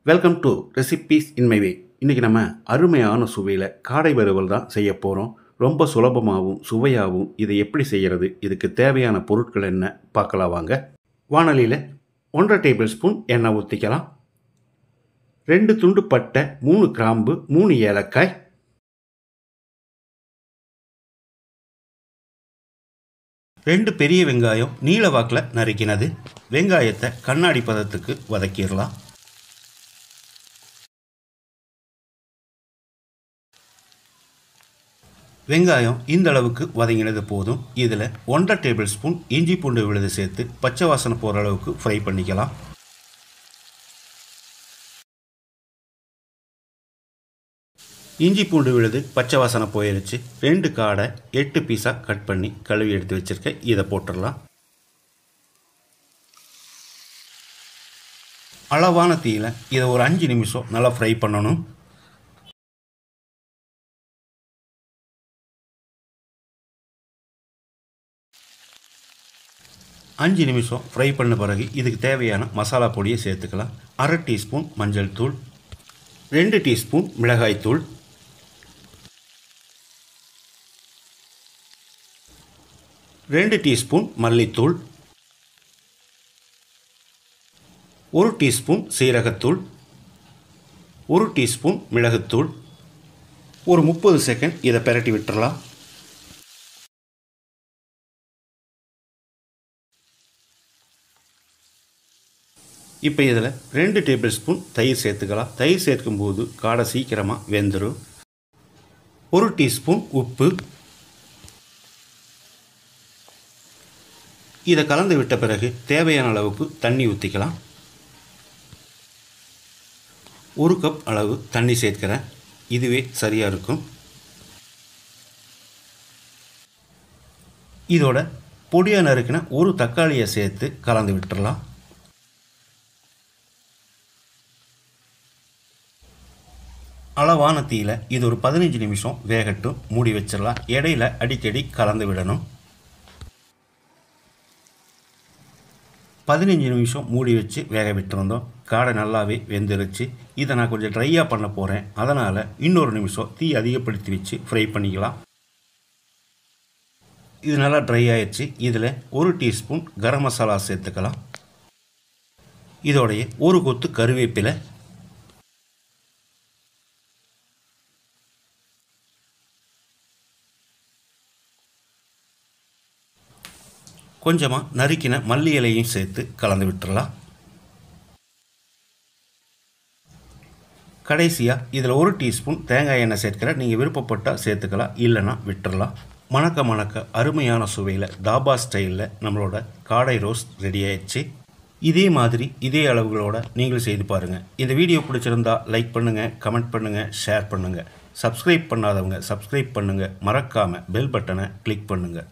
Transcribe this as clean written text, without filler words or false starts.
Welcome to recipes in my way. இன்றைக்கி நம்ம அருமையான சுவையில் காடை வறுவல் தான் செய்ய போகிறோம். ரொம்ப சுலபமாகவும் சுவையாகவும் இதை எப்படி செய்கிறது, இதுக்கு தேவையான பொருட்கள் என்ன பார்க்கலாம் வாங்க. வாணலியில் 1.5 டேபிள் ஸ்பூன் எண்ணெய் ஊற்றிக்கலாம். 2 துண்டு பட்டை, 3 கிராம்பு, 3 ஏலக்காய், 2 பெரிய வெங்காயம் நீல வாக்கில் நறுக்கினது. வெங்காயத்தை கண்ணாடி பதத்துக்கு வதக்கிடலாம். வெங்காயம் இந்த அளவுக்கு வதங்கினது போதும். இதில் 1.5 டேபிள் ஸ்பூன் இஞ்சி பூண்டு விழுது சேர்த்து பச்சை வாசனை போகிற அளவுக்கு ஃப்ரை பண்ணிக்கலாம். இஞ்சி பூண்டு விழுது பச்சை வாசனை போயிடுச்சு. 2 காடை 8 பீஸாக கட் பண்ணி கழுவி எடுத்து வச்சுருக்கேன். இதை போட்டுடலாம். அளவான தீயில் இதை ஒரு 5 நிமிஷம் நல்லா ஃப்ரை பண்ணணும். அஞ்சு நிமிஷம் ஃப்ரை பண்ண பிறகு இதுக்கு தேவையான மசாலா பொடியை சேர்த்துக்கலாம். 1/2 டீஸ்பூன் மஞ்சள் தூள், 2 டீஸ்பூன் மிளகாய் தூள், 2 டீஸ்பூன் மல்லித்தூள், 1 டீஸ்பூன் சீரகத்தூள், 1 டீஸ்பூன் மிளகுத்தூள். ஒரு 30 செகண்ட் இதை பிரட்டி விட்டுறலாம். இப்போ இதில் 2 டேபிள் ஸ்பூன் தயிர் சேர்த்துக்கலாம். தயிர் சேர்க்கும்போது காடை சீக்கிரமாக வெந்துடும். 1 டீஸ்பூன் உப்பு. இதை கலந்து விட்ட பிறகு தேவையான அளவுக்கு தண்ணி ஊற்றிக்கலாம். 1 கப் அளவு தண்ணி சேர்க்கிறேன். இதுவே சரியாக இருக்கும். இதோட பொடியாக நறுக்கின ஒரு தக்காளியை சேர்த்து கலந்து விட்டுறலாம். அளவான தீயில் இது ஒரு 15 நிமிஷம் வேகட்டும். மூடி வச்சிடலாம். இடையில அடிக்கடி கலந்து விடணும். 15 நிமிஷம் மூடி வச்சு வேக விட்டுருந்தோம். காடை நல்லாவே வெந்துருச்சு. இதை நான் கொஞ்சம் ட்ரையாக பண்ண போகிறேன். அதனால் இன்னொரு நிமிஷம் தீ அதிகப்படுத்தி வச்சு ஃப்ரை பண்ணிக்கலாம். இது நல்லா ட்ரை ஆயிடுச்சு. இதில் 1 டீஸ்பூன் கரம் மசாலா சேர்த்துக்கலாம். இதோடைய 1 கொத்து கருவேப்பிலை, கொஞ்சமாக நறுக்கின மல்லி இலையும் சேர்த்து கலந்து விட்டுறலாம். கடைசியாக இதில் 1 டீஸ்பூன் தேங்காய் எண்ணெய் சேர்க்கிறேன். நீங்கள் விருப்பப்பட்டால் சேர்த்துக்கலாம், இல்லைன்னா விட்டுறலாம். மணக்க அருமையான சுவையில் தாபா ஸ்டைலில் நம்மளோட காடை ரோஸ்ட் ரெடி ஆயிடுச்சு. இதே மாதிரி இதே அளவுகளோடு நீங்களும் செய்து பாருங்கள். இந்த வீடியோ பிடிச்சிருந்தா லைக் பண்ணுங்கள், கமெண்ட் பண்ணுங்கள், ஷேர் பண்ணுங்கள். சப்ஸ்கிரைப் பண்ணாதவங்க சப்ஸ்கிரைப் பண்ணுங்கள். மறக்காமல் பெல் பட்டனை கிளிக் பண்ணுங்கள்.